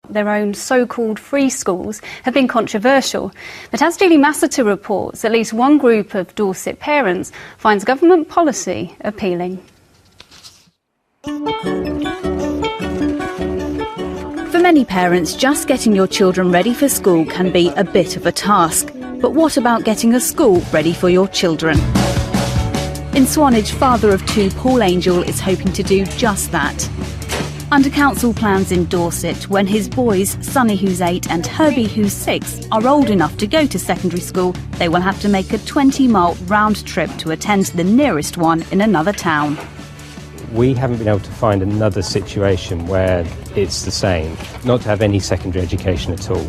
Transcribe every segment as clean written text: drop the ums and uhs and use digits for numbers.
Their own so-called free schools have been controversial. But as Julie Massiter reports, at least one group of Dorset parents finds government policy appealing. For many parents, just getting your children ready for school can be a bit of a task. But what about getting a school ready for your children? In Swanage, father of two Paul Angel is hoping to do just that. Under council plans in Dorset, when his boys, Sonny who's 8 and Herbie who's 6, are old enough to go to secondary school, they will have to make a 20-mile round trip to attend the nearest one in another town. We haven't been able to find another situation where it's the same, not to have any secondary education at all.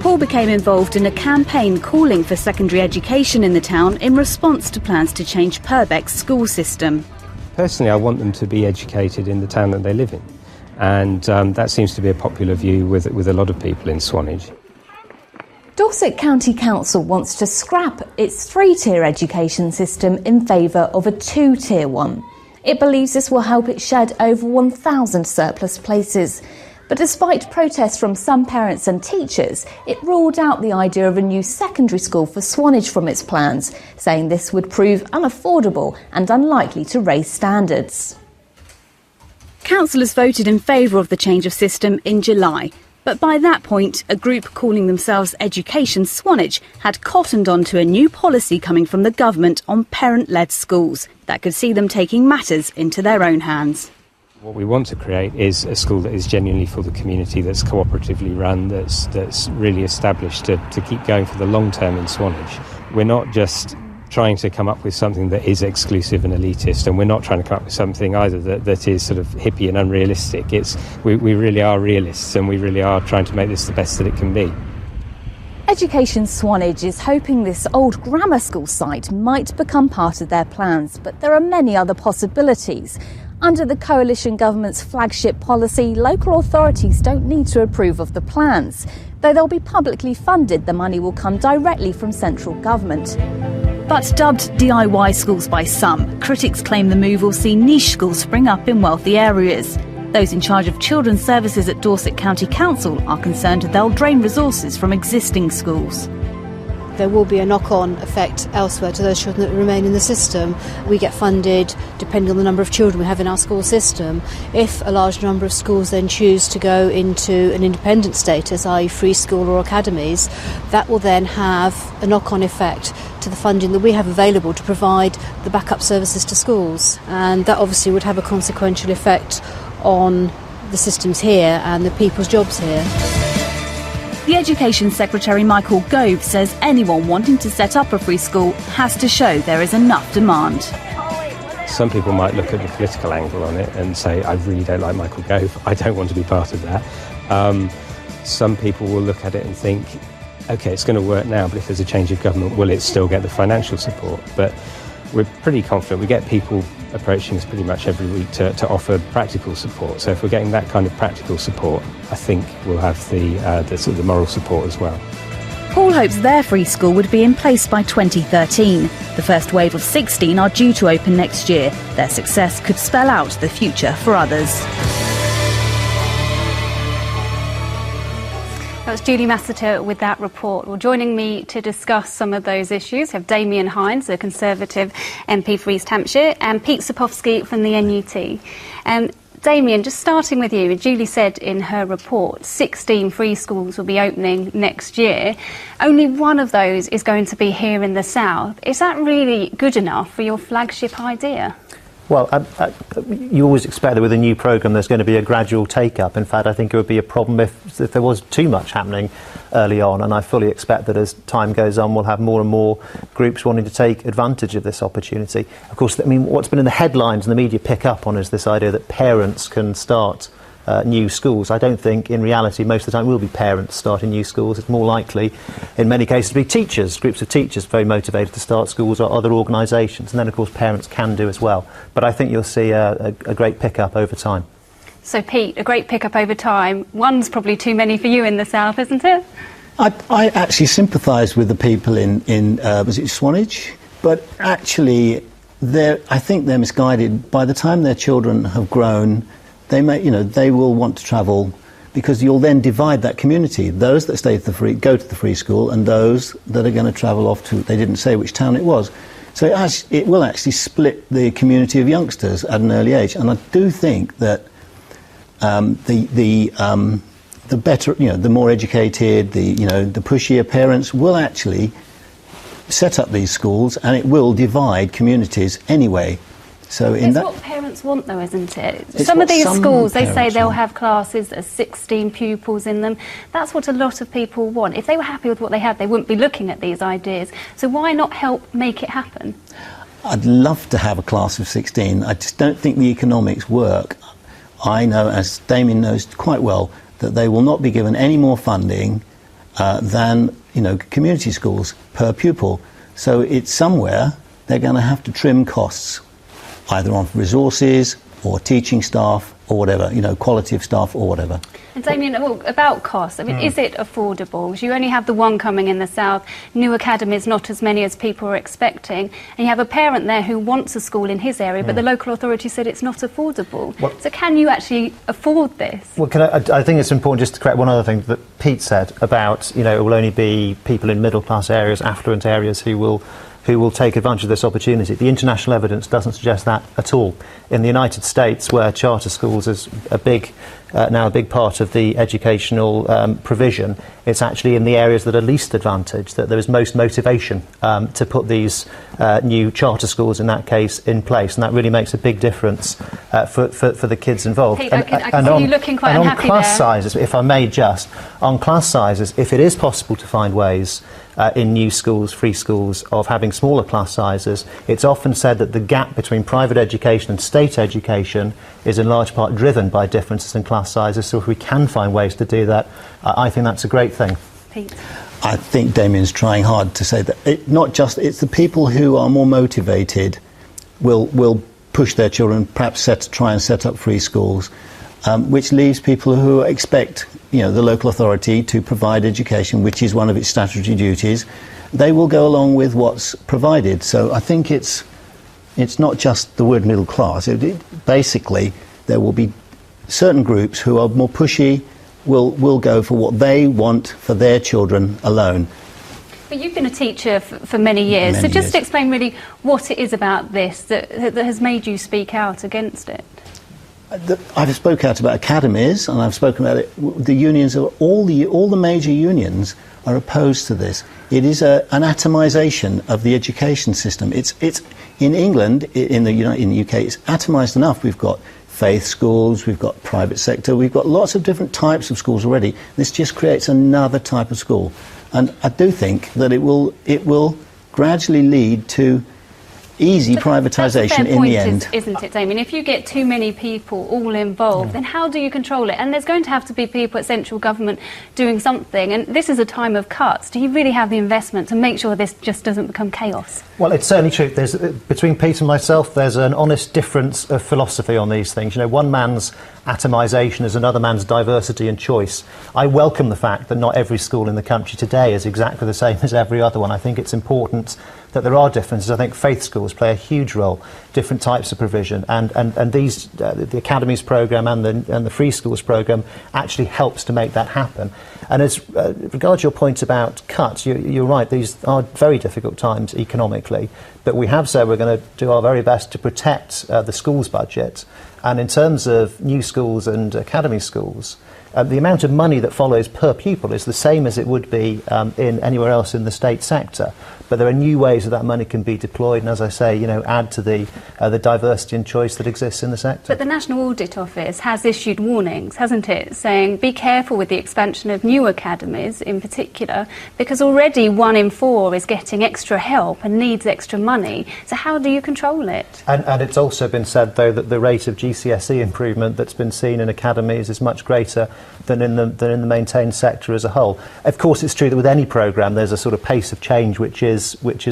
Paul became involved in a campaign calling for secondary education in the town in response to plans to change Purbeck's school system. Personally, I want them to be educated in the town that they live in. And that seems to be a popular view with a lot of people in Swanage. Dorset County Council wants to scrap its 3-tier education system in favour of a 2-tier one. It believes this will help it shed over 1,000 surplus places. But despite protests from some parents and teachers, it ruled out the idea of a new secondary school for Swanage from its plans, saying this would prove unaffordable and unlikely to raise standards. Councillors voted in favour of the change of system in July, but by that point, a group calling themselves Education Swanage had cottoned on to a new policy coming from the government on parent-led schools that could see them taking matters into their own hands. What we want to create is a school that is genuinely for the community, that's cooperatively run, that's really established to keep going for the long term in Swanage. We're not just trying to come up with something that is exclusive and elitist, and we're not trying to come up with something either that is sort of hippie and unrealistic. We really are realists, and we really are trying to make this the best that it can be. Education Swanage is hoping this old grammar school site might become part of their plans, but there are many other possibilities. Under the coalition government's flagship policy, local authorities don't need to approve of the plans. Though they'll be publicly funded, the money will come directly from central government. But dubbed DIY schools by some, critics claim the move will see niche schools spring up in wealthy areas. Those in charge of children's services at Dorset County Council are concerned they'll drain resources from existing schools. There will be a knock-on effect elsewhere to those children that remain in the system. We get funded depending on the number of children we have in our school system. If a large number of schools then choose to go into an independent status, i.e. free school or academies, that will then have a knock-on effect to the funding that we have available to provide the backup services to schools. And that obviously would have a consequential effect on the systems here and the people's jobs here. The Education Secretary Michael Gove says anyone wanting to set up a free school has to show there is enough demand. Some people might look at the political angle on it and say, I really don't like Michael Gove, I don't want to be part of that. Some people will look at it and think, OK, it's going to work now, but if there's a change of government, will it still get the financial support? But we're pretty confident. We get people approaching us pretty much every week to offer practical support. So if we're getting that kind of practical support, I think we'll have the sort of the moral support as well. Paul hopes their free school would be in place by 2013. The first wave of 16 are due to open next year. Their success could spell out the future for others. That was Julie Massiter with that report. Well, joining me to discuss some of those issues have Damien Hines, a Conservative MP for East Hampshire, and Pete Sapowski from the NUT. Damien, just starting with you, Julie said in her report 16 free schools will be opening next year. Only one of those is going to be here in the south. Is that really good enough for your flagship idea? Well, you always expect that with a new programme there's going to be a gradual take-up. In fact, I think it would be a problem if there was too much happening early on, and I fully expect that as time goes on we'll have more and more groups wanting to take advantage of this opportunity. Of course, I mean, what's been in the headlines and the media pick up on is this idea that parents can start new schools. I don't think in reality most of the time it will be parents starting new schools. It's more likely in many cases to be teachers, groups of teachers very motivated to start schools, or other organisations, and then of course parents can do as well. But I think you'll see a great pick-up over time. So Pete, a great pick-up over time. One's probably too many for you in the south, isn't it? I actually sympathise with the people in was it Swanage? But actually I think they're misguided. By the time their children have grown, they will want to travel because you'll then divide that community. Those that stay go to the free school, and those that are going to travel off to, they didn't say which town it was. So it will actually split the community of youngsters at an early age. And I do think that the better, the more educated, the pushier parents will actually set up these schools, and it will divide communities anyway. So it's what parents want, though, isn't it? Some of these schools, they say they'll have classes that are 16 pupils in them. That's what a lot of people want. If they were happy with what they had, they wouldn't be looking at these ideas. So why not help make it happen? I'd love to have a class of 16. I just don't think the economics work. I know, as Damien knows quite well, that they will not be given any more funding than community schools per pupil. So it's somewhere they're going to have to trim costs, either on resources or teaching staff or whatever, quality of staff or whatever. And Damien, about costs, is it affordable? Because you only have the one coming in the south, new academies, not as many as people are expecting, and you have a parent there who wants a school in his area, but the local authority said it's not affordable. So can you actually afford this? Well, I think it's important just to correct one other thing that Pete said about, it will only be people in middle-class areas, affluent areas who will take advantage of this opportunity. The international evidence doesn't suggest that at all. In the United States, where charter schools is now a big part of the educational provision, it's actually in the areas that are least advantaged that there is most motivation to put these new charter schools, in that case, in place, and that really makes a big difference for the kids involved. Pete, I can see you looking quite unhappy on class there. sizes, if I may just, on class sizes, if it is possible to find ways in new schools, free schools, of having smaller class sizes, it's often said that the gap between private education and state education is in large part driven by differences in class sizes. So if we can find ways to do that, I think that's a great thing. Pete? I think Damien's trying hard to say that it's the people who are more motivated will push their children, perhaps try and set up free schools, which leaves people who expect the local authority to provide education, which is one of its statutory duties. They will go along with what's provided. So I think it's not just the word middle class. Basically, there will be certain groups who are more pushy, will go for what they want for their children alone. But you've been a teacher for many years, so just explain really what it is about this that has made you speak out against it. I've spoken out about academies, and I've spoken about it. The unions, all the major unions are opposed to this. It is an atomisation of the education system. It's in England, in the UK, it's atomised enough. We've got faith schools, we've got private sector, we've got lots of different types of schools already. This just creates another type of school, and I do think that it will gradually lead to easy privatisation in the end. Isn't it, Damien? If you get too many people all involved, then how do you control it? And there's going to have to be people at central government doing something, and this is a time of cuts. Do you really have the investment to make sure this just doesn't become chaos? Well, it's certainly true. Between Pete and myself, there's an honest difference of philosophy on these things. One man's atomisation is another man's diversity and choice. I welcome the fact that not every school in the country today is exactly the same as every other one. I think it's important that there are differences. I think faith schools play a huge role, different types of provision, and these the Academies programme and the Free Schools programme actually helps to make that happen. And as regards your point about cuts, you're right, these are very difficult times economically, but we have said we're going to do our very best to protect the schools budget. And in terms of new schools and academy schools, the amount of money that follows per pupil is the same as it would be in anywhere else in the state sector. But there are new ways that money can be deployed, and as I say, add to the diversity and choice that exists in the sector. But the National Audit Office has issued warnings, hasn't it, saying be careful with the expansion of new academies in particular, because already 1 in 4 is getting extra help and needs extra money. So how do you control it? And it's also been said, though, that the rate of GCSE improvement that's been seen in academies is much greater than in the maintained sector as a whole. Of course, it's true that with any programme there's a sort of pace of change which is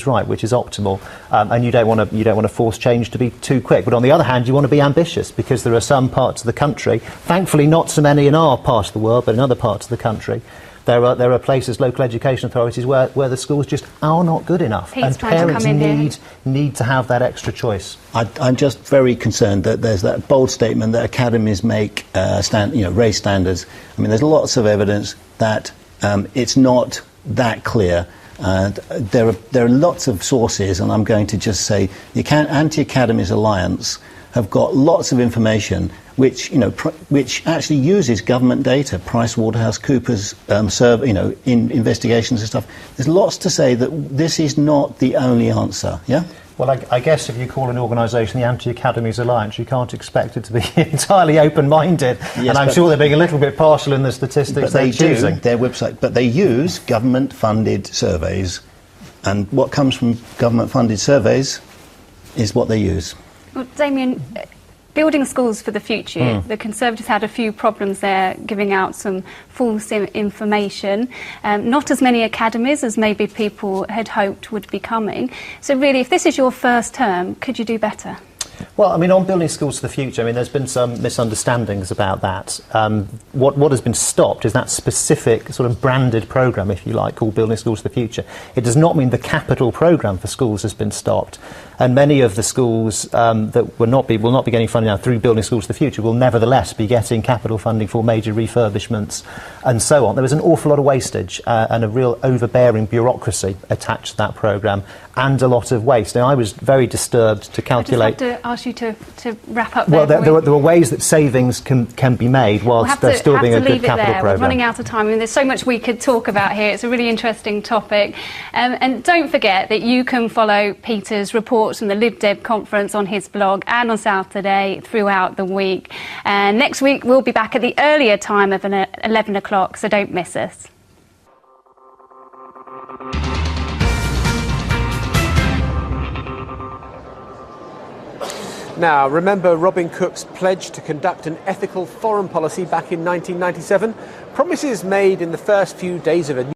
right, which is optimal, and you don't want to force change to be too quick. But on the other hand, you want to be ambitious, because there are some parts of the country, thankfully not so many in our part of the world, but in other parts of the country, There are places, local education authorities, where the schools just are not good enough, Pete's and trying to parents come in here. need to have that extra choice. I'm just very concerned that there's that bold statement that academies make raise standards. I mean, there's lots of evidence that it's not that clear. There are lots of sources, and I'm going to just say the Anti-Academies Alliance have got lots of information which actually uses government data, PricewaterhouseCoopers survey, in investigations and stuff. There's lots to say that this is not the only answer. Yeah. Well, I guess if you call an organisation the Anti-Academies Alliance, you can't expect it to be entirely open-minded. Yes, and I'm sure they're being a little bit partial in the statistics they're choosing. Their website, but they use government-funded surveys, and what comes from government-funded surveys is what they use. Well, Damien, building schools for the future, the Conservatives had a few problems there, giving out some false information. Not as many academies as maybe people had hoped would be coming. So really, if this is your first term, could you do better? Well, I mean, on building schools for the future, I mean, there's been some misunderstandings about that. What has been stopped is that specific sort of branded programme, if you like, called Building Schools for the Future. It does not mean the capital programme for schools has been stopped. And many of the schools that will not be getting funding now through Building Schools for the Future will nevertheless be getting capital funding for major refurbishments and so on. There was an awful lot of wastage and a real overbearing bureaucracy attached to that programme, and a lot of waste. Now, I was very disturbed to calculate... I just have to ask you to wrap up there. Well, there were ways that savings can be made whilst there still being a good capital programme. We're running out of time. I mean, there's so much we could talk about here. It's a really interesting topic. And don't forget that you can follow Peter's reports from the Lib Deb conference on his blog and on Saturday throughout the week. And next week we'll be back at the earlier time of 11 o'clock, so don't miss us. Now, remember Robin Cook's pledge to conduct an ethical foreign policy back in 1997? Promises made in the first few days of a